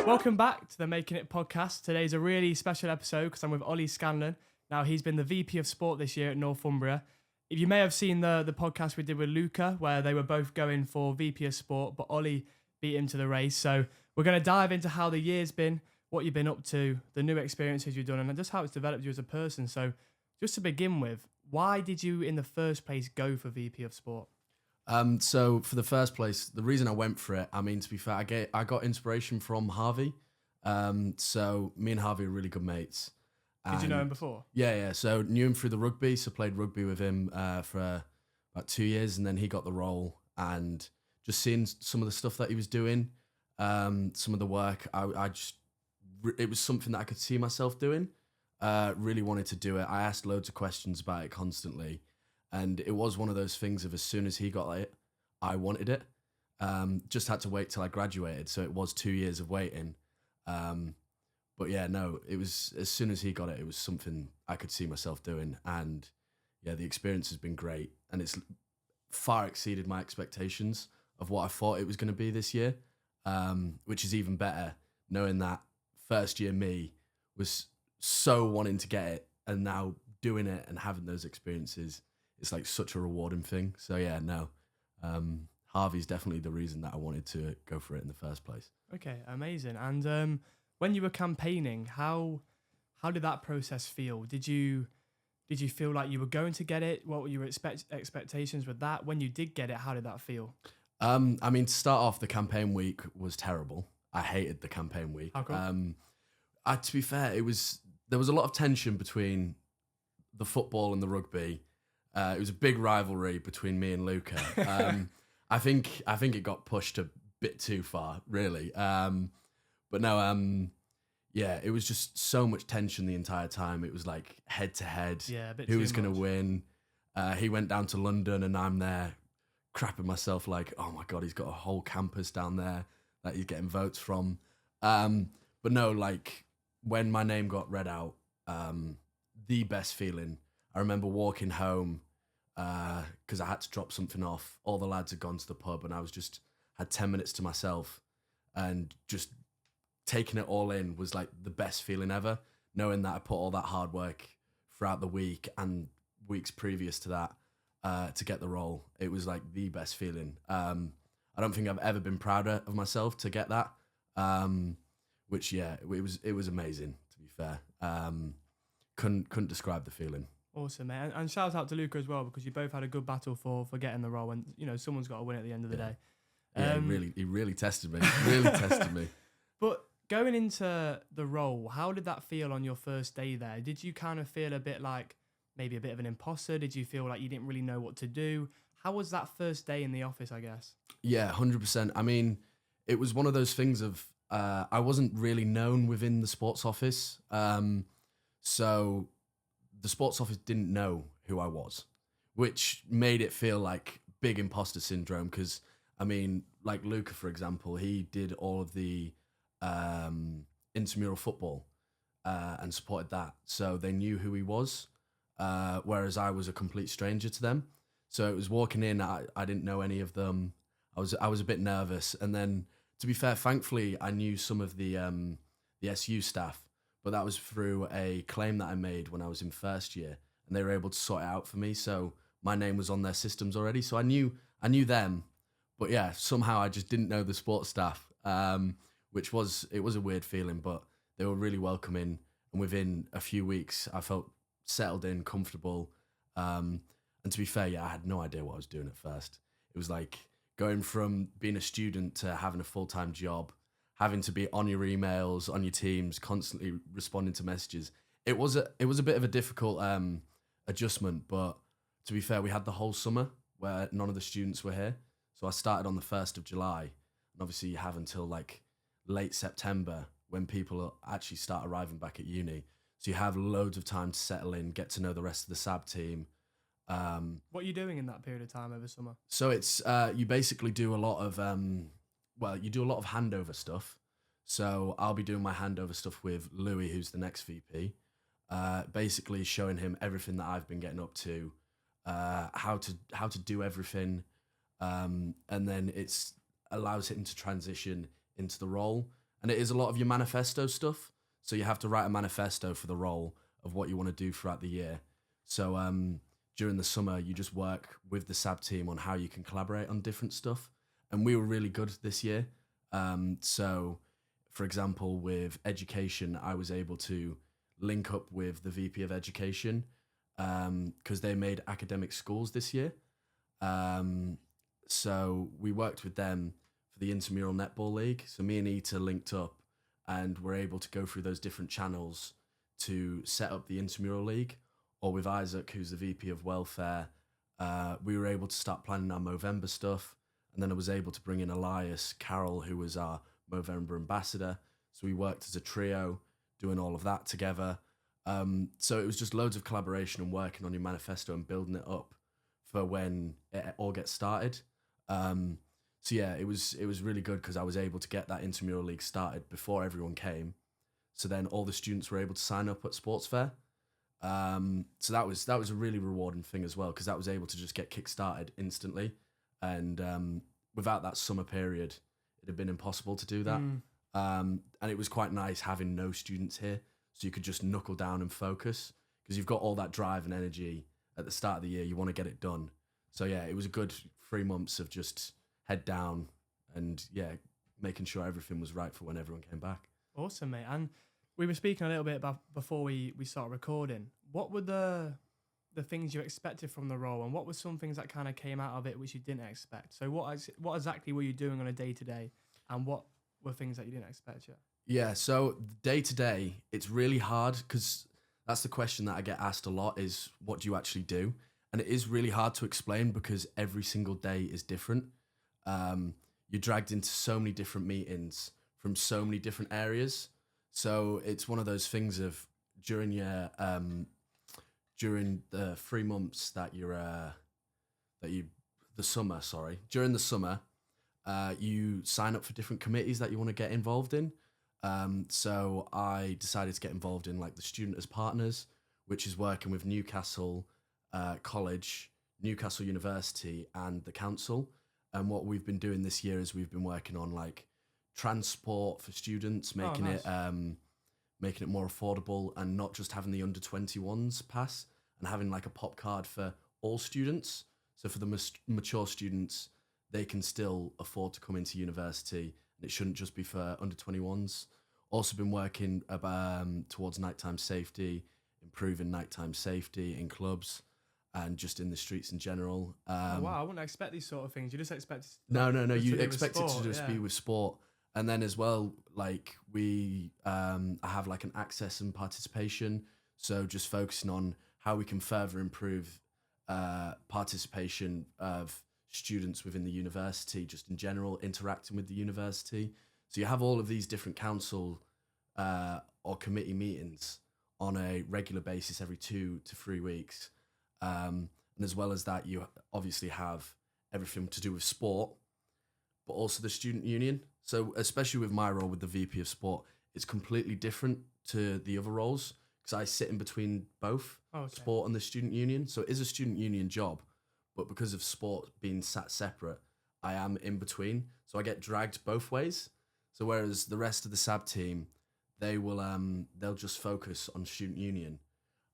Welcome back to the Making It podcast. Today's a really special episode because I'm with Olly Scanlan. Now, he's been the VP of Sport this year at Northumbria. If you may have seen the podcast we did with Luca, where they were both going for VP of Sport, but Olly beat him to the race. So we're going to dive into how the year's been, what you've been up to, the new experiences you've done, and just how it's developed you as a person. So just to begin with, why did you in the first place go for VP of Sport? So for the first place, the reason I went for it, I mean, to be fair, I got inspiration from Harvey. So me and Harvey are really good mates. Did you know him before? Yeah. So knew him through the rugby. So played rugby with him for about 2 years, and then he got the role. And just seeing some of the stuff that he was doing, some of the work, it was something that I could see myself doing. Really wanted to do it. I asked loads of questions about it constantly. And it was one of those things of as soon as he got it, I wanted it. Just had to wait till I graduated. So it was 2 years of waiting. But yeah, no, it was as soon as he got it, it was something I could see myself doing. And yeah, the experience has been great. And it's far exceeded my expectations of what I thought it was going to be this year, which is even better knowing that first year me was so wanting to get it and now doing it and having those experiences. It's like such a rewarding thing. So yeah, no, Harvey's definitely the reason that I wanted to go for it in the first place. Okay, amazing. And when you were campaigning, how did that process feel? Did you feel like you were going to get it? What were your expectations with that? When you did get it, how did that feel? I mean, to start off, the campaign week was terrible. I hated the campaign week. How come? To be fair, there was a lot of tension between the football and the rugby. It was a big rivalry between me and Luca. I think it got pushed a bit too far, really. But no, yeah, it was just so much tension the entire time. It was like head to head. Yeah, a bit who too was going much. to win? He went down to London, and I'm there, crapping myself like, oh my god, he's got a whole campus down there that he's getting votes from. But no, like when my name got read out, the best feeling. I remember walking home because I had to drop something off. All the lads had gone to the pub and I had 10 minutes to myself, and just taking it all in was like the best feeling ever, knowing that I put all that hard work throughout the week and weeks previous to that to get the role. It was like the best feeling. I don't think I've ever been prouder of myself to get that, which yeah, it was amazing, to be fair. Couldn't describe the feeling. Awesome, mate. And shout out to Luca as well, because you both had a good battle for getting the role, and you know someone's got to win at the end of the day. Yeah, he really tested me. Really tested me. But going into the role, how did that feel on your first day there? Did you kind of feel a bit like maybe a bit of an imposter? Did you feel like you didn't really know what to do? How was that first day in the office, I guess? Yeah, 100%. I mean, it was one of those things of I wasn't really known within the sports office. So the sports office didn't know who I was, which made it feel like big imposter syndrome. Because, I mean, like Luca, for example, he did all of the intramural football and supported that. So they knew who he was, whereas I was a complete stranger to them. So it was walking in, I didn't know any of them. I was a bit nervous. And then, to be fair, thankfully, I knew some of the SU staff, but that was through a claim that I made when I was in first year, and they were able to sort it out for me. So my name was on their systems already. So I knew them, but yeah, somehow I just didn't know the sports staff, which was a weird feeling, but they were really welcoming. And within a few weeks, I felt settled in, comfortable. And to be fair, yeah, I had no idea what I was doing at first. It was like going from being a student to having a full-time job, having to be on your emails, on your teams, constantly responding to messages. It was a bit of a difficult adjustment, but to be fair, we had the whole summer where none of the students were here. So I started on the 1st of July, and obviously you have until like late September when people actually start arriving back at uni. So you have loads of time to settle in, get to know the rest of the SAB team. What are you doing in that period of time over summer? So it's you basically do a lot of you do a lot of handover stuff. So I'll be doing my handover stuff with Louis, who's the next VP, basically showing him everything that I've been getting up to, how to do everything, and then it's allows him to transition into the role. And it is a lot of your manifesto stuff. So you have to write a manifesto for the role of what you want to do throughout the year. So during the summer, you just work with the SAB team on how you can collaborate on different stuff. And we were really good this year. So, for example, with education, I was able to link up with the VP of Education because they made academic schools this year. So we worked with them for the Intramural Netball League. So me and Ita linked up and were able to go through those different channels to set up the Intramural League. Or with Isaac, who's the VP of Welfare, we were able to start planning our Movember stuff. And then I was able to bring in Elias Carroll, who was our Movember ambassador. So we worked as a trio, doing all of that together. So it was just loads of collaboration and working on your manifesto and building it up for when it all gets started. So yeah, it was really good because I was able to get that intramural league started before everyone came. So then all the students were able to sign up at sports fair. So that was a really rewarding thing as well because that was able to just get kick-started instantly. And without that summer period, it had been impossible to do that. And it was quite nice having no students here, so you could just knuckle down and focus because you've got all that drive and energy at the start of the year. You want to get it done. So yeah, it was a good 3 months of just head down and yeah, making sure everything was right for when everyone came back. Awesome, mate. And we were speaking a little bit about before we started recording. What were the things you expected from the role, and what were some things that kind of came out of it which you didn't expect? So what exactly were you doing on a day-to-day, and what were things that you didn't expect yet? Yeah, so day-to-day, it's really hard because that's the question that I get asked a lot is, what do you actually do? And it is really hard to explain because every single day is different. You're dragged into so many different meetings from so many different areas. So it's one of those things of during the 3 months that during the summer, you sign up for different committees that you want to get involved in. So I decided to get involved in like the Student as Partners, which is working with Newcastle College, Newcastle University, and the council. And what we've been doing this year is we've been working on like transport for students, making it more affordable, and not just having the under 21s pass, and having like a pop card for all students. So for the mature students, they can still afford to come into university, and it shouldn't just be for under 21s. Also been working towards nighttime safety, improving nighttime safety in clubs and just in the streets in general. Wow, I wouldn't expect these sort of things. You just expect No. You to expect it to just be with sport. And then as well, like I have like an access and participation. So just focusing on how we can further improve participation of students within the university, just in general, interacting with the university. So you have all of these different council or committee meetings on a regular basis every 2 to 3 weeks. And as well as that, you obviously have everything to do with sport, but also the student union. So especially with my role with the VP of Sport, it's completely different to the other roles because I sit in between both sport and the student union. So it is a student union job, but because of sport being sat separate, I am in between. So I get dragged both ways. So whereas the rest of the SAB team, they'll just focus on student union,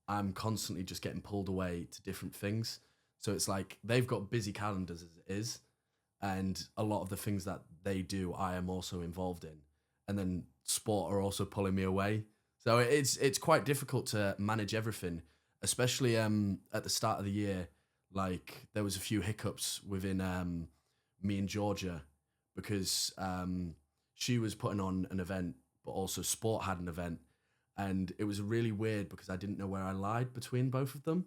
I'm constantly just getting pulled away to different things. So it's like they've got busy calendars as it is, and a lot of the things that they do, I am also involved in. And then sport are also pulling me away. So it's quite difficult to manage everything, especially at the start of the year. Like there was a few hiccups within me and Georgia because she was putting on an event, but also sport had an event. And it was really weird because I didn't know where I lied between both of them.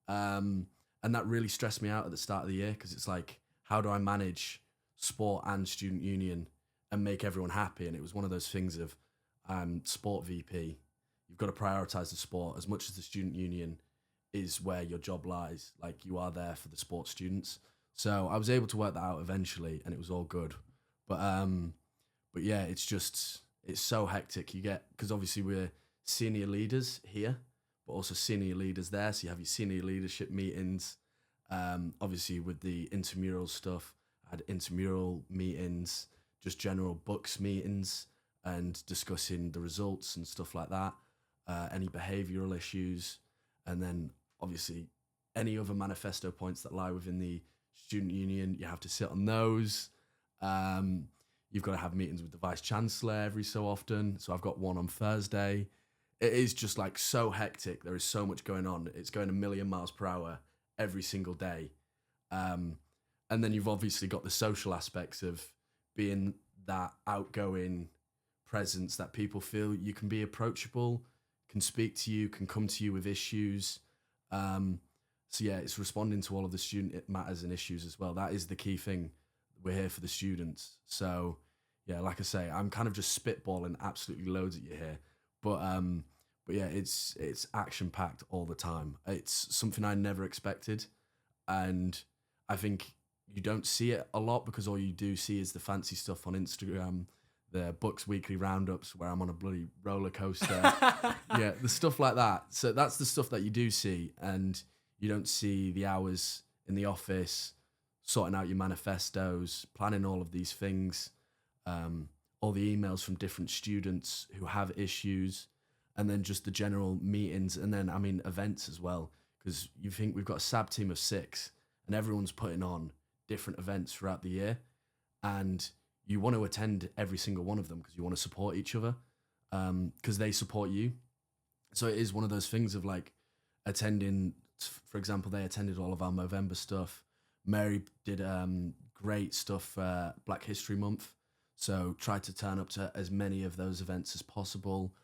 And that really stressed me out at the start of the year because it's like, how do I manage sport and student union and make everyone happy? And it was one of those things of sport VP. You've got to prioritize the sport as much as the student union is where your job lies. Like you are there for the sports students. So I was able to work that out eventually and it was all good. But yeah, it's so hectic. Because obviously we're senior leaders here, but also senior leaders there. So you have your senior leadership meetings. Obviously with the intramural stuff, I had intramural meetings, just general books meetings. and discussing the results and stuff like that, any behavioural issues, and then obviously any other manifesto points that lie within the student union, you have to sit on those. You've got to have meetings with the Vice Chancellor every so often. So I've got one on Thursday. It is just like so hectic. There is so much going on. It's going a million miles per hour every single day. And then you've obviously got the social aspects of being that outgoing presence that people feel you can be approachable, can speak to you, can come to you with issues. So yeah, it's responding to all of the student matters and issues as well. That is the key thing. We're here for the students. So yeah, like I say, I'm kind of just spitballing absolutely loads at you here. But yeah, it's action packed all the time. It's something I never expected. And I think you don't see it a lot because all you do see is the fancy stuff on Instagram, the Bucks weekly roundups where I'm on a bloody roller coaster. Yeah, the stuff like that. So that's the stuff that you do see. And you don't see the hours in the office, sorting out your manifestos, planning all of these things, all the emails from different students who have issues, and then just the general meetings, and then, I mean, events as well, because you think we've got a SAB team of 6, and everyone's putting on different events throughout the year, and you want to attend every single one of them because you want to support each other, because they support you. So it is one of those things of like attending. For example, they attended all of our Movember stuff. Mary did great stuff for Black History Month. So tried to turn up to as many of those events as possible.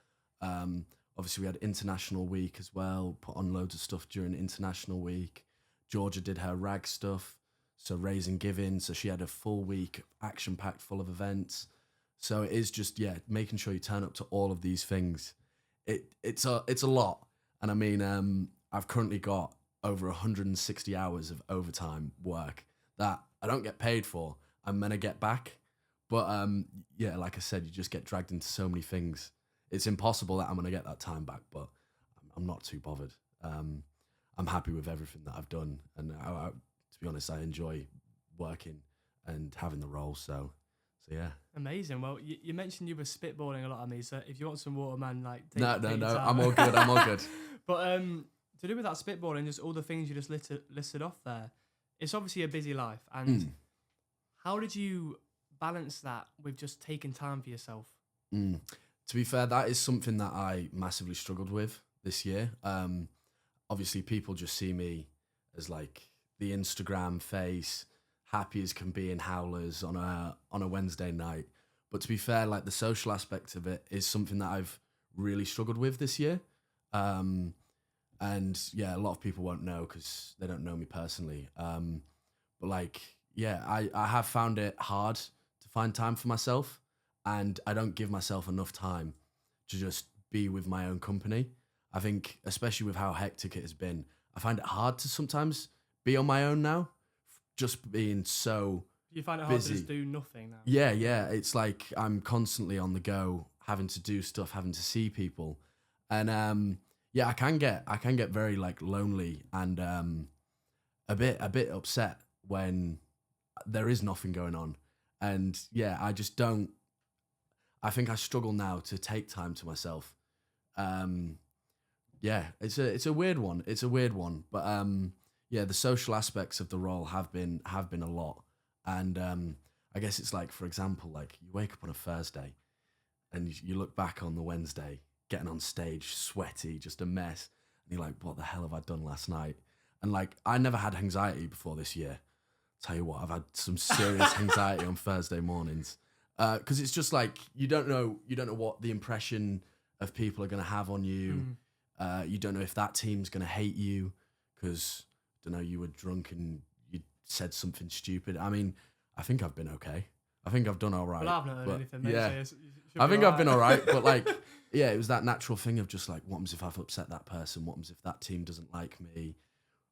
Obviously, we had International Week as well, put on loads of stuff during International Week. Georgia did her RAG stuff, so Raising Giving. So she had a full week, action-packed, full of events. So it is just, yeah, making sure you turn up to all of these things. It's a lot. And I mean, I've currently got over 160 hours of overtime work that I don't get paid for. I'm going to get back. But yeah, like I said, you just get dragged into so many things. It's impossible that I'm going to get that time back, but I'm not too bothered. I'm happy with everything that I've done. And to be honest, I enjoy working and having the role. So yeah. Amazing. Well, you mentioned you were spitballing a lot on me. So if you want some water, man, like take No. your time. I'm all good. I'm all good. But to do with that spitballing, just all the things you just listed off there, it's obviously a busy life. And how did you balance that with just taking time for yourself? To be fair, that is something that I massively struggled with this year. Obviously, people just see me as like the Instagram face, happy as can be in howlers on a Wednesday night. But to be fair, like the social aspect of it is something that I've really struggled with this year. And yeah, a lot of people won't know because they don't know me personally. But like, yeah, I have found it hard to find time for myself, and I don't give myself enough time to just be with my own company. I think, especially with how hectic it has been, I find it hard to sometimes be on my own now, just being so You find it hard busy. to just do nothing now? Yeah. It's like I'm constantly on the go, having to do stuff, having to see people. And yeah, I can get very like lonely and a bit upset when there is nothing going on. And yeah, I think I struggle now to take time to myself. Yeah, it's a weird one. It's a weird one. But yeah, the social aspects of the role have been a lot. And I guess it's like, for example, like you wake up on a Thursday and you look back on the Wednesday, getting on stage, sweaty, just a mess. And you're like, what the hell have I done last night? And like, I never had anxiety before this year. Tell you what, I've had some serious anxiety on Thursday mornings. Because it's just like, you don't know what the impression of people are going to have on you. You don't know if that team's going to hate you because, I don't know, you were drunk and you said something stupid. I mean, I think I've been okay. I think I've done all right. Well, I've not heard anything, mate. Yeah, So I think I've been all right. But like, yeah, it was that natural thing of just like, what happens if I've upset that person? What happens if that team doesn't like me?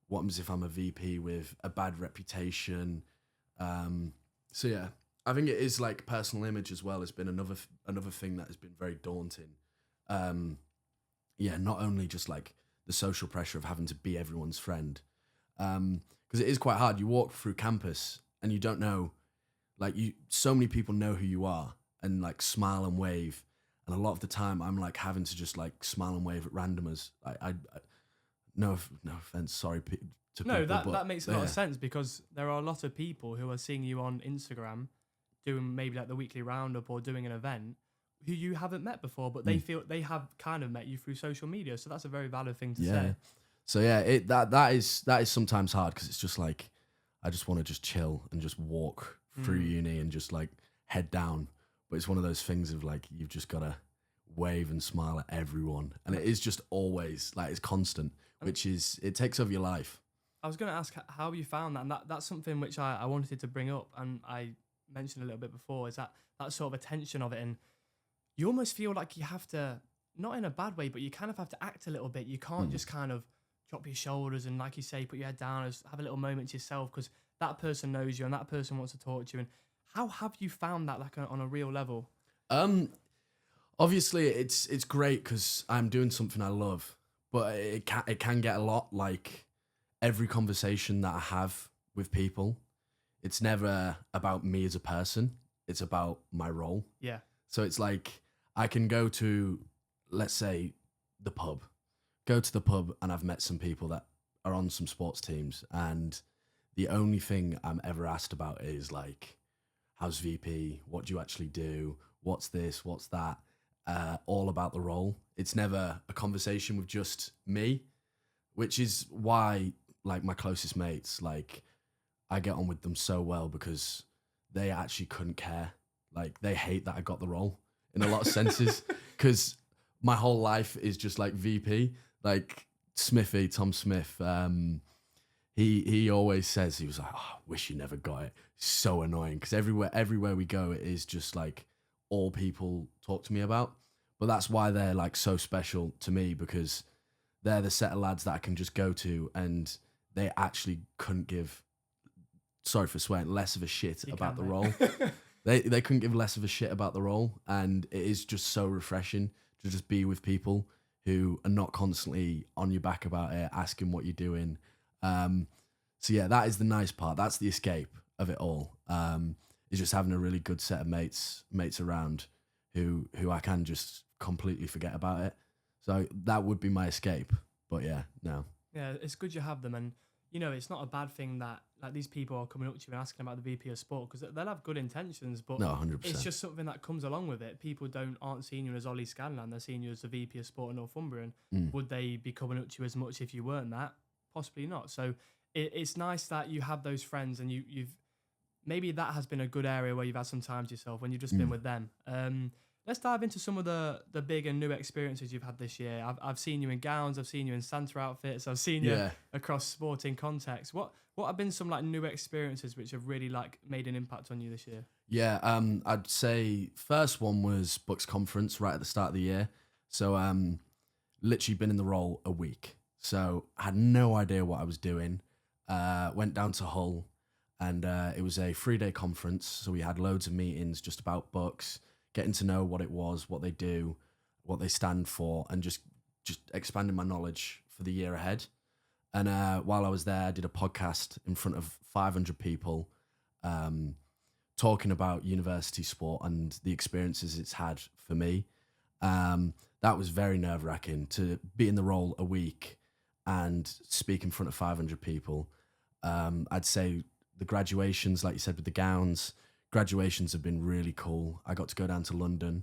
What happens if I'm a VP with a bad reputation? So yeah, I think it is like personal image as well has been another thing that has been very daunting. Yeah, not only just like the social pressure of having to be everyone's friend, because it is quite hard. You walk through campus and you don't know, like so many people know who you are, and like smile and wave. And a lot of the time I'm like having to just like smile and wave at randomers. No offense, sorry to No, people, but that makes a lot of sense, because there are a lot of people who are seeing you on Instagram doing maybe like the weekly roundup or doing an event who you haven't met before, but they feel they have kind of met you through social media. So that's a very valid thing to say. So yeah, that is sometimes hard, because it's just like I just want to just chill and just walk through uni and just like head down. But it's one of those things of like you've just got to wave and smile at everyone, and it is just always like it's constant, which is it takes over your life. I was going to ask how you found that, and that's something which I wanted to bring up, and I mentioned a little bit before, is that sort of attention of it, and you almost feel like you have to, not in a bad way, but you kind of have to act a little bit. You can't just kind of drop your shoulders and, like you say, put your head down and have a little moment to yourself, because that person knows you and that person wants to talk to you. And how have you found that, like on a real level? Obviously it's great because I'm doing something I love, but it can get a lot like every conversation that I have with people, it's never about me as a person. It's about my role. Yeah. So it's like I can go to, let's say, the pub. Go to the pub and I've met some people that are on some sports teams, and the only thing I'm ever asked about is like, how's VP? What do you actually do? What's this? What's that? All about the role. It's never a conversation with just me, which is why like my closest mates, like I get on with them so well, because they actually couldn't care. Like they hate that I got the role in a lot of senses, because my whole life is just like VP. Like Smithy, Tom Smith, he always says, he was like, oh, I wish you never got it. So annoying, because everywhere we go, it is just like all people talk to me about. But that's why they're like so special to me, because they're the set of lads that I can just go to, and they actually couldn't give, sorry for swearing, less of a shit about the role. They couldn't give less of a shit about the role, and it is just so refreshing to just be with people who are not constantly on your back about it, asking what you're doing. So yeah, that is the nice part. That's the escape of it all. Is just having a really good set of mates around who I can just completely forget about it. So that would be my escape. But yeah, no. Yeah, it's good you have them, and you know, it's not a bad thing that like these people are coming up to you and asking about the VP of Sport, because they'll have good intentions, but No, 100%. it's just something that comes along with it. People aren't seeing you as Olly Scanlan, they're seeing you as the VP of Sport in Northumbria. Would they be coming up to you as much if you weren't that? Possibly not. So it's nice that you have those friends, and you've maybe that has been a good area where you've had some time to yourself when you've just been with them. Let's dive into some of the big and new experiences you've had this year. I've seen you in gowns, I've seen you in Santa outfits, I've seen you across sporting contexts. What have been some like new experiences which have really like made an impact on you this year? Yeah, I'd say first one was Bucks Conference right at the start of the year. So literally been in the role a week. So I had no idea what I was doing. Went down to Hull, and it was a 3-day conference. So we had loads of meetings just about Bucks, getting to know what it was, what they do, what they stand for, and just expanding my knowledge for the year ahead. And while I was there, I did a podcast in front of 500 people, talking about university sport and the experiences it's had for me. That was very nerve-wracking to be in the role a week and speak in front of 500 people. I'd say the graduations, like you said, with the gowns, graduations have been really cool. I got to go down to London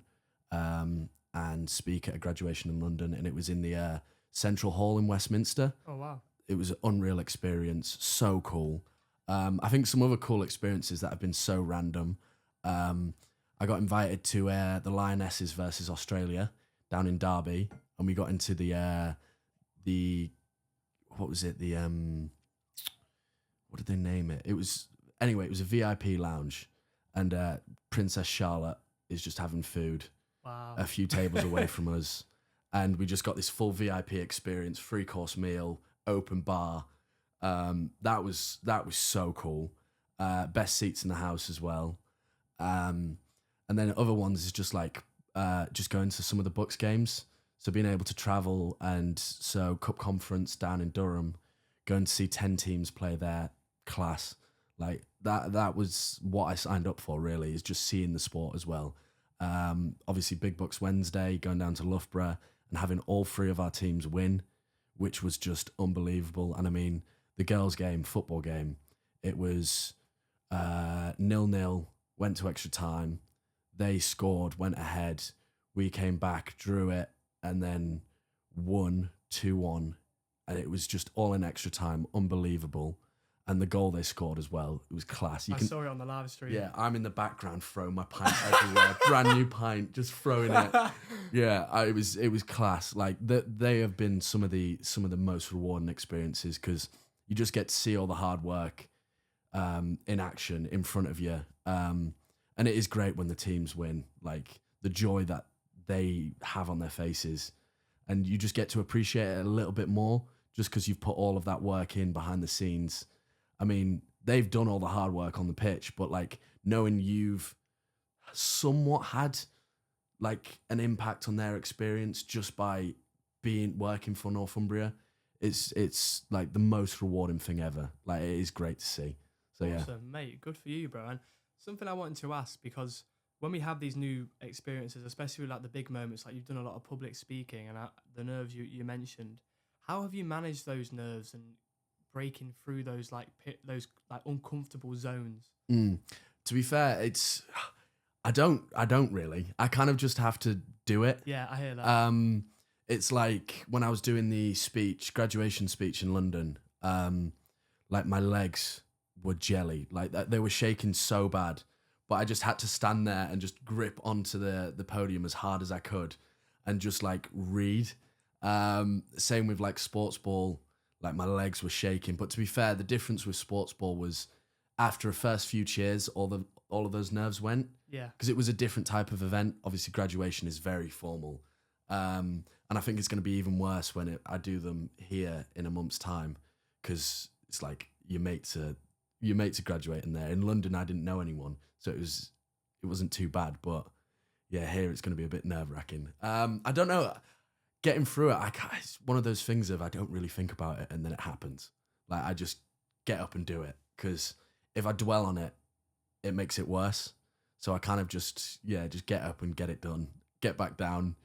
and speak at a graduation in London, and it was in the Central Hall in Westminster. Oh, wow. It was an unreal experience. So cool. I think some other cool experiences that have been so random. I got invited to the Lionesses versus Australia down in Derby, and we got into the what was it? What did they name it? It was a VIP lounge, and Princess Charlotte is just having food a few tables away from us, and we just got this full VIP experience, 3-course meal, open bar. That was so cool. Best seats in the house as well. And then other ones is just like just going to some of the Bucks games. So being able to travel, and so Cup Conference down in Durham, going to see 10 teams play their class. Like that was what I signed up for, really, is just seeing the sport as well. Obviously, Big Bucks Wednesday, going down to Loughborough and having all three of our teams win, which was just unbelievable. And I mean, the girls' game, football game, it was 0-0, went to extra time. They scored, went ahead. We came back, drew it, and then won 2-1. And it was just all in extra time, unbelievable. And the goal they scored as well, it was class. I saw it on the live stream. Yeah, I'm in the background throwing my pint everywhere, brand new pint, just throwing it. Yeah, it was class. Like they have been some of the most rewarding experiences because you just get to see all the hard work in action in front of you, and it is great when the teams win. Like the joy that they have on their faces, and you just get to appreciate it a little bit more just because you've put all of that work in behind the scenes. I mean, they've done all the hard work on the pitch, but like knowing you've somewhat had like an impact on their experience just by working for Northumbria, it's like the most rewarding thing ever. Like it is great to see. So yeah, awesome, mate. Good for you, bro. And something I wanted to ask, because when we have these new experiences, especially with like the big moments, like you've done a lot of public speaking and the nerves you mentioned, how have you managed those nerves and breaking through those those uncomfortable zones? To be fair, I don't really. I kind of just have to do it. Yeah, I hear that. It's like when I was doing the graduation speech in London, like my legs were jelly, like they were shaking so bad, but I just had to stand there and just grip onto the podium as hard as I could and just like read. Same with like sports ball. Like my legs were shaking, but to be fair, the difference with sports ball was after a first few cheers, all of those nerves went. Yeah, because it was a different type of event. Obviously, graduation is very formal, and I think it's going to be even worse when I do them here in a month's time, because it's like your mates are graduating there. In London, I didn't know anyone, so it wasn't too bad. But yeah, here it's going to be a bit nerve wracking. I don't know. Getting through it, it's one of those things of I don't really think about it and then it happens. Like I just get up and do it, because if I dwell on it, it makes it worse. So I kind of just get up and get it done, get back down,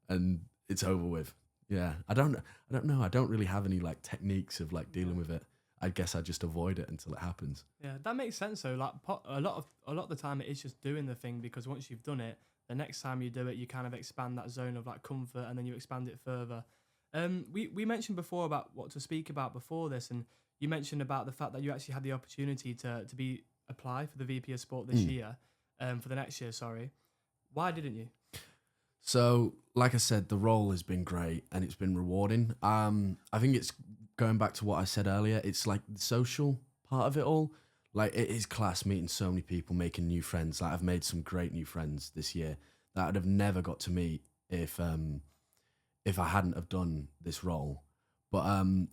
and it's over with. Yeah, I don't know. I don't really have any like techniques of like dealing with it. I guess I just avoid it until it happens. Yeah, that makes sense though. Like a lot of the time, it is just doing the thing, because once you've done it, the next time you do it, you kind of expand that zone of like comfort, and then you expand it further. We mentioned before about what to speak about before this, and you mentioned about the fact that you actually had the opportunity to apply for the VP of Sport this year, for the next year. Sorry, why didn't you? So, like I said, the role has been great and it's been rewarding. I think it's going back to what I said earlier. It's like the social part of it all. Like it is class meeting so many people, making new friends. Like I've made some great new friends this year that I'd have never got to meet if I hadn't have done this role. But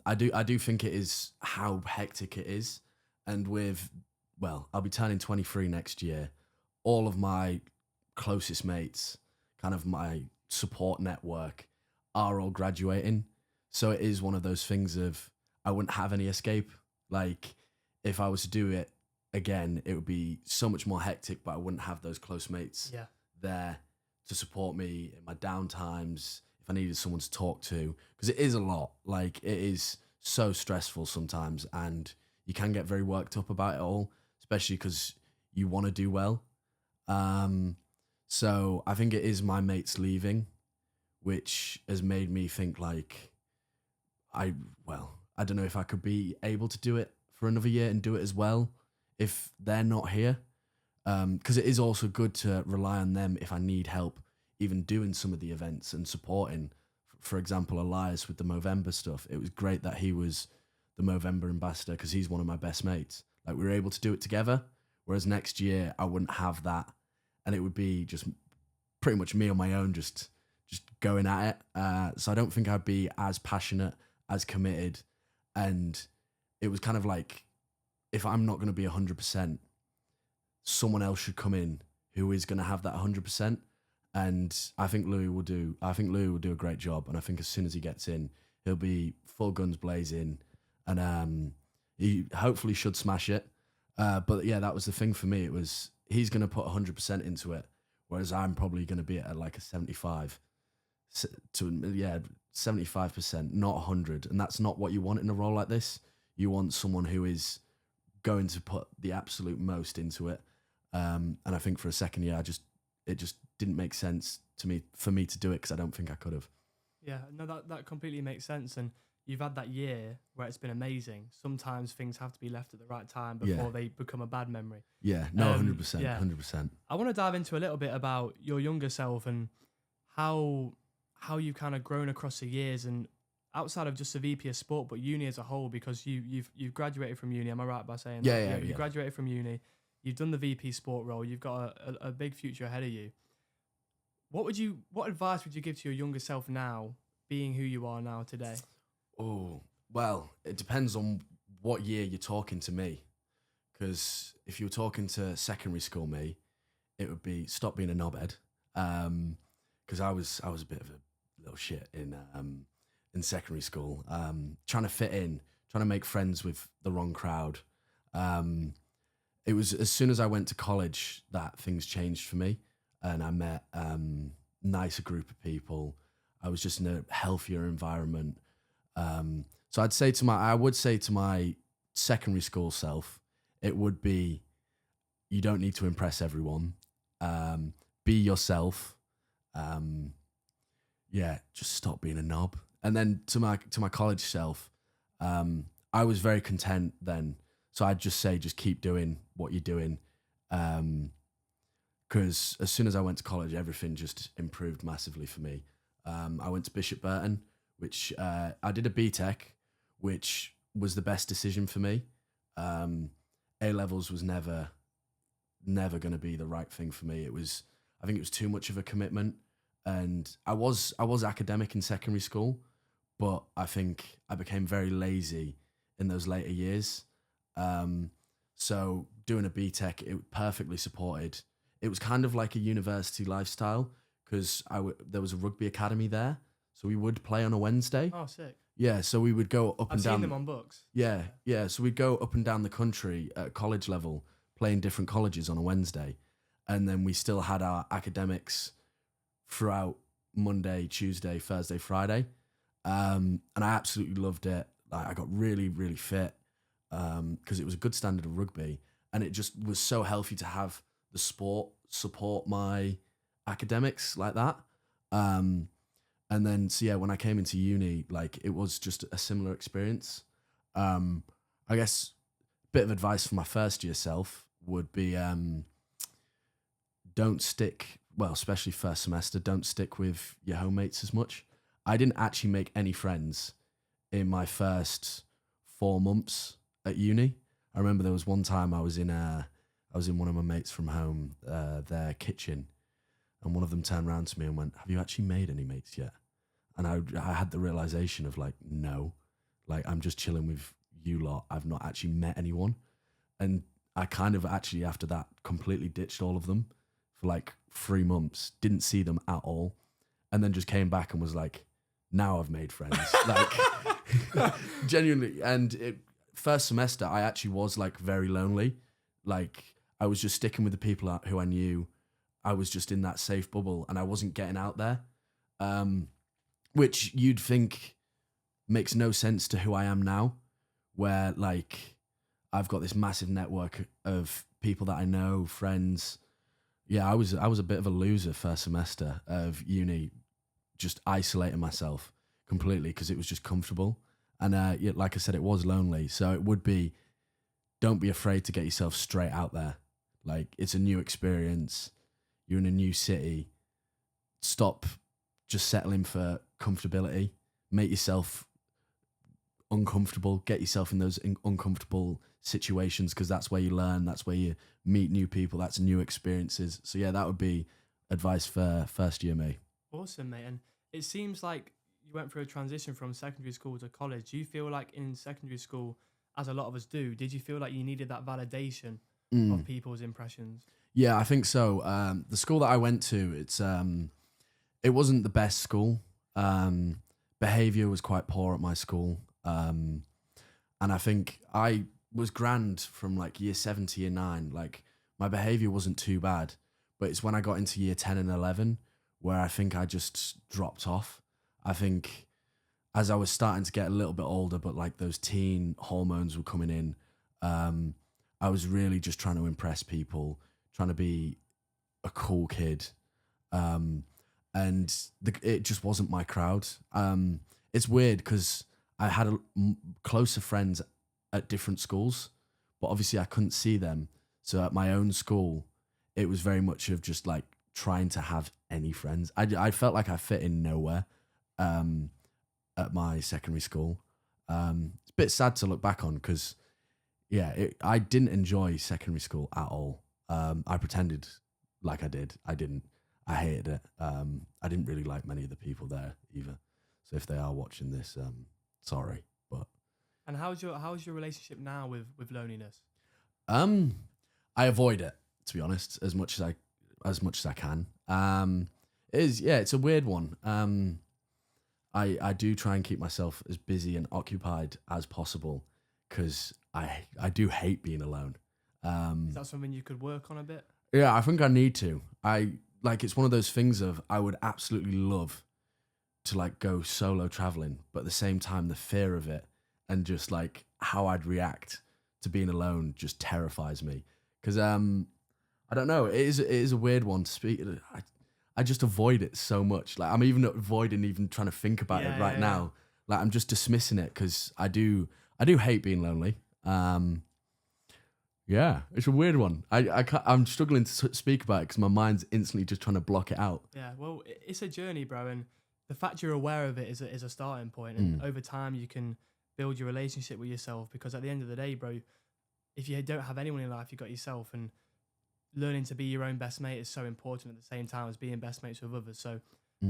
I do think it is how hectic it is, and I'll be turning 23 next year. All of my closest mates, kind of my support network, are all graduating. So it is one of those things of I wouldn't have any escape. Like if I was to do it again, it would be so much more hectic, but I wouldn't have those close mates there to support me in my down times if I needed someone to talk to, because it is a lot. Like it is so stressful sometimes, and you can get very worked up about it all, especially because you want to do well. So I think it is my mates leaving, which has made me think like I don't know if I could be able to do it for another year and do it as well if they're not here. Because it is also good to rely on them if I need help, even doing some of the events and supporting. For example, Elias with the Movember stuff. It was great that he was the Movember ambassador because he's one of my best mates. Like we were able to do it together. Whereas next year I wouldn't have that, and it would be just pretty much me on my own, just going at it. So I don't think I'd be as passionate, as committed, and it was kind of like if I'm not going to be 100%, someone else should come in who is going to have that 100%. And I think Louis will do a great job. And I think as soon as he gets in, he'll be full guns blazing, and he hopefully should smash it. But yeah, that was the thing for me. It was he's going to put 100% into it, whereas I'm probably going to be at like a 75 to 75%, not 100, and that's not what you want in a role like this. You want someone who is going to put the absolute most into it. And I think for a second year, it just didn't make sense for me to do it because I don't think I could have. Yeah, no, that completely makes sense. And you've had that year where it's been amazing. Sometimes things have to be left at the right time before they become a bad memory. Yeah, no, 100%, 100%. I want to dive into a little bit about your younger self and how you've kind of grown across the years, and outside of just the VP of Sport, but uni as a whole, because you've graduated from uni. Am I right by saying that? Yeah. You graduated from uni. You've done the VP Sport role. You've got a big future ahead of you. What advice would you give to your younger self now, being who you are now today? Oh, well, it depends on what year you're talking to me. Because if you were talking to secondary school me, it would be stop being a knobhead. Because I was a bit of a little shit in secondary school, trying to fit in, trying to make friends with the wrong crowd. It was as soon as I went to college that things changed for me, and I met nicer group of people. I was just in a healthier environment. So I would say to my secondary school self, it would be, you don't need to impress everyone. Be yourself. Just stop being a knob. And then to my college self, I was very content then. So I'd just say, just keep doing what you're doing. Because as soon as I went to college, everything just improved massively for me. I went to Bishop Burton, which I did a BTEC, which was the best decision for me. A-levels was never going to be the right thing for me. I think it was too much of a commitment. And I was academic in secondary school, but I think I became very lazy in those later years. So doing a BTEC, it perfectly supported. It was kind of like a university lifestyle because there was a rugby academy there. So we would play on a Wednesday. Oh, sick. Yeah, so we would go up and down. I've seen them on books. Yeah. So we'd go up and down the country at college level, playing different colleges on a Wednesday. And then we still had our academics throughout Monday, Tuesday, Thursday, Friday. And I absolutely loved it. I got really, really fit because it was a good standard of rugby. And it just was so healthy to have the sport support my academics like that. And then, when I came into uni, it was just a similar experience. I guess a bit of advice for my first year self would be don't stick, especially first semester, don't stick with your homemates as much. I didn't actually make any friends in my first 4 months at uni. I remember there was one time I was in one of my mates from home, their kitchen, and one of them turned around to me and went, "Have you actually made any mates yet?" And I had the realization of no, I'm just chilling with you lot. I've not actually met anyone. And I kind of actually, after that, completely ditched all of them for 3 months, didn't see them at all. And then just came back and was like, now I've made friends. Genuinely. And first semester, I actually was very lonely. I was just sticking with the people who I knew. I was just in that safe bubble and I wasn't getting out there. Which you'd think makes no sense to who I am now, where I've got this massive network of people that I know, friends. Yeah, I was a bit of a loser first semester of uni, just isolating myself completely because it was just comfortable. And like I said, it was lonely. So it would be, don't be afraid to get yourself straight out there. It's a new experience. You're in a new city. Stop just settling for comfortability. Make yourself uncomfortable. Get yourself in those uncomfortable situations because that's where you learn. That's where you meet new people. That's new experiences. So yeah, that would be advice for first year me. Awesome, mate. And it seems like you went through a transition from secondary school to college. Do you feel like in secondary school, as a lot of us do, did you feel like you needed that validation of people's impressions? Yeah, I think so. The school that I went to, it wasn't the best school. Behavior was quite poor at my school. And I think I was grand from year 7 to year 9. My behavior wasn't too bad, but it's when I got into year 10 and 11 where I think I just dropped off. I think as I was starting to get a little bit older, but like those teen hormones were coming in, I was really just trying to impress people, trying to be a cool kid. And it just wasn't my crowd. It's weird because I had closer friends at different schools, but obviously I couldn't see them. So at my own school, it was very much of just like trying to have any friends. I felt like I fit in nowhere at my secondary school. It's a bit sad to look back on because, yeah, I didn't enjoy secondary school at all. I pretended like I did. I didn't. I hated it. I didn't really like many of the people there either. So if they are watching this, sorry. But And how's your relationship now with loneliness? I avoid it, to be honest, as much as I can. It's a weird one. I do try and keep myself as busy and occupied as possible because I do hate being alone. Is that something you could work on a bit? Yeah, I think I need to. It's one of those things of I would absolutely love to like go solo traveling, but at the same time, the fear of it and just like how I'd react to being alone just terrifies me. Because I don't know, it is a weird one to speak. I just avoid it so much. Like I'm even avoiding even trying to think about it right now. Like I'm just dismissing it because I do hate being lonely. Yeah, it's a weird one. I'm struggling to speak about it because my mind's instantly just trying to block it out. Yeah, well, it's a journey, bro, and the fact you're aware of it is a starting point, and over time you can build your relationship with yourself. Because at the end of the day, bro, if you don't have anyone in life, you got yourself, and learning to be your own best mate is so important at the same time as being best mates with others. So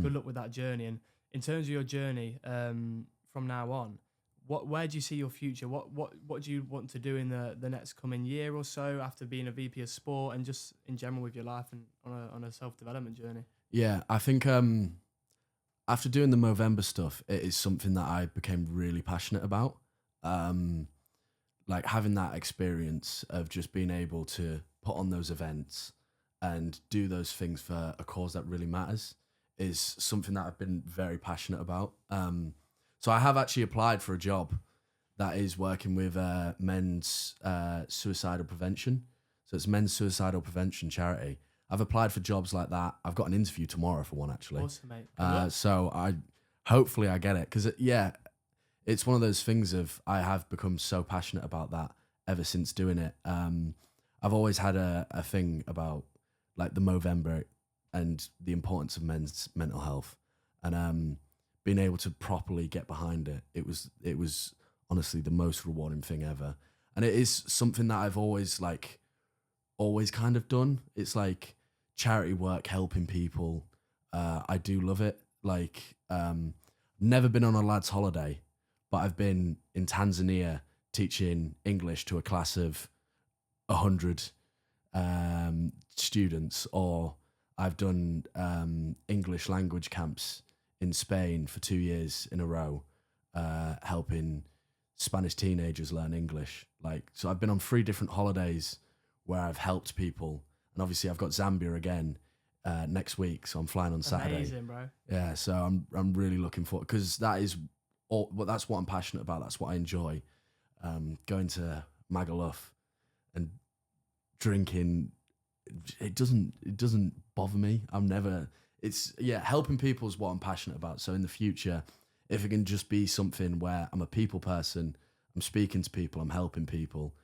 good luck with that journey. And in terms of your journey from now on, where do you see your future? What do you want to do in the next coming year or so after being a VP of sport and just in general with your life and on a self-development journey? Yeah, I think after doing the Movember stuff, it is something that I became really passionate about. Like having that experience of just being able to put on those events and do those things for a cause that really matters is something that I've been very passionate about. So I have actually applied for a job that is working with men's suicidal prevention. So it's men's suicidal prevention charity. I've applied for jobs like that. I've got an interview tomorrow for one actually. Awesome, mate. So hopefully I get it because it's one of those things of I have become so passionate about that ever since doing it. I've always had a thing about like the Movember and the importance of men's mental health, and being able to properly get behind it. It was honestly the most rewarding thing ever, and it is something that I've always kind of done. It's like charity work, helping people. I do love it. Like, never been on a lad's holiday, but I've been in Tanzania teaching English to a class of 100 students, or I've done English language camps in Spain for 2 years in a row, helping Spanish teenagers learn English. So I've been on 3 different holidays where I've helped people, and obviously I've got Zambia again next week, so I'm flying on Saturday. Amazing, bro. Yeah, so I'm really looking forward because that's what I'm passionate about. That's what I enjoy. Going to Magaluf and drinking, it doesn't bother me. Helping people is what I'm passionate about. So in the future, if it can just be something where I'm a people person, I'm speaking to people, I'm helping people,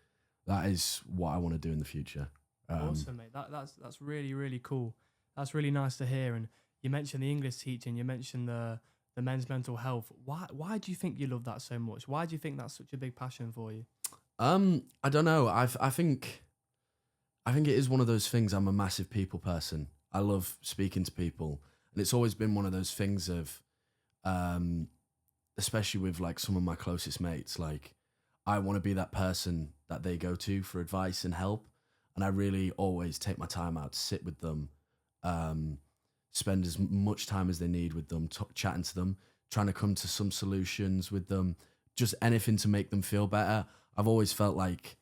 that is what I want to do in the future. Awesome, mate. That's really, really cool. That's really nice to hear. And you mentioned the English teaching, you mentioned the men's mental health. Why do you think you love that so much? Why do you think that's such a big passion for you? I don't know. I think it is one of those things. I'm a massive people person. I love speaking to people, and it's always been one of those things of, especially with like some of my closest mates, like I want to be that person that they go to for advice and help, and I really always take my time out to sit with them, spend as much time as they need with them, chatting to them, trying to come to some solutions with them, just anything to make them feel better. I've always felt like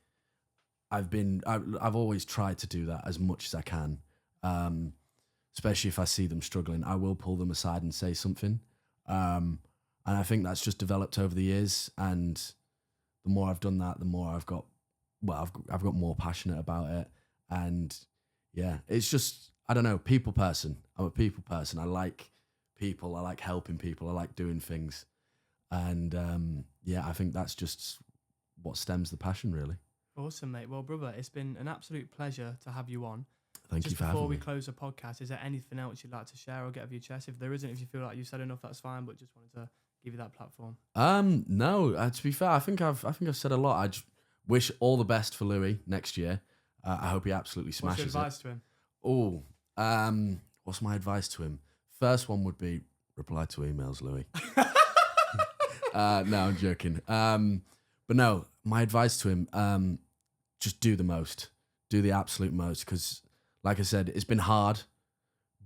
I've always tried to do that as much as I can. Especially if I see them struggling, I will pull them aside and say something. And I think that's just developed over the years. And the more I've done that, the more I've got more passionate about it. And yeah, it's just, I don't know, people person. I'm a people person. I like people. I like helping people. I like doing things. And yeah, I think that's just what stems the passion, really. Awesome, mate. Well, brother, it's been an absolute pleasure to have you on. Thank you for having me. Before we close the podcast, is there anything else you'd like to share or get off your chest? If there isn't, if you feel like you've said enough, that's fine. But just wanted to give you that platform. No. To be fair, I think I've said a lot. I just wish all the best for Louis next year. I hope he absolutely smashes it. What's your advice to him? What's my advice to him? First one would be reply to emails, Louis. No, I'm joking. But no, my advice to him, just do the most. Do the absolute most. Because, like I said, it's been hard,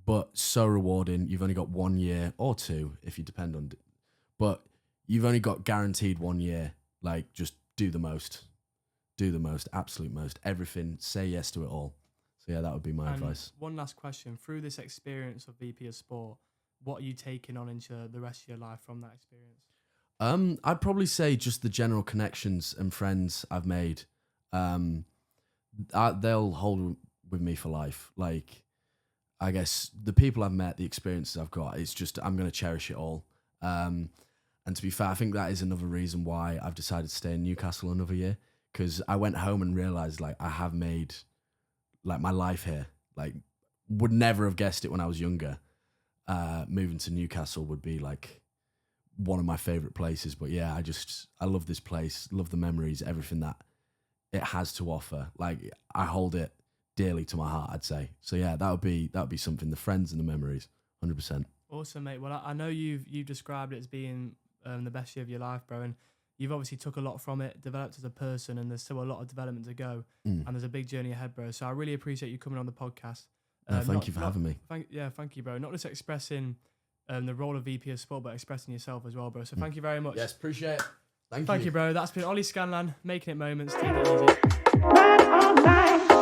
but so rewarding. You've only got 1 year or 2, if you depend on it. But you've only got guaranteed 1 year. Like, just do the most. Do the most, absolute most. Everything. Say yes to it all. So, yeah, that would be my advice. One last question. Through this experience of VP of Sport, what are you taking on into the rest of your life from that experience? I'd probably say just the general connections and friends I've made. They'll hold with me for life. Like, I guess the people I've met, the experiences I've got, it's just, I'm going to cherish it all. And to be fair, I think that is another reason why I've decided to stay in Newcastle another year. Because I went home and realised, like, I have made, like, my life here. Like, would never have guessed it when I was younger. Moving to Newcastle would be, like, one of my favourite places. But yeah, I love this place, love the memories, everything that it has to offer. Like, I hold it dearly to my heart, I'd say. So yeah, that would be something, the friends and the memories, 100%. Awesome, mate. Well, I know you've described it as being the best year of your life, bro, and you've obviously took a lot from it, developed as a person, and there's still a lot of development to go, and there's a big journey ahead, bro. So I really appreciate you coming on the podcast. Thank you for having me. Thank you, bro. Not just expressing the role of VP of Sport, but expressing yourself as well, bro. So thank you very much. Yes, appreciate it. Thank you, bro. That's been Olly Scanlan, Making It Moments. Take it easy.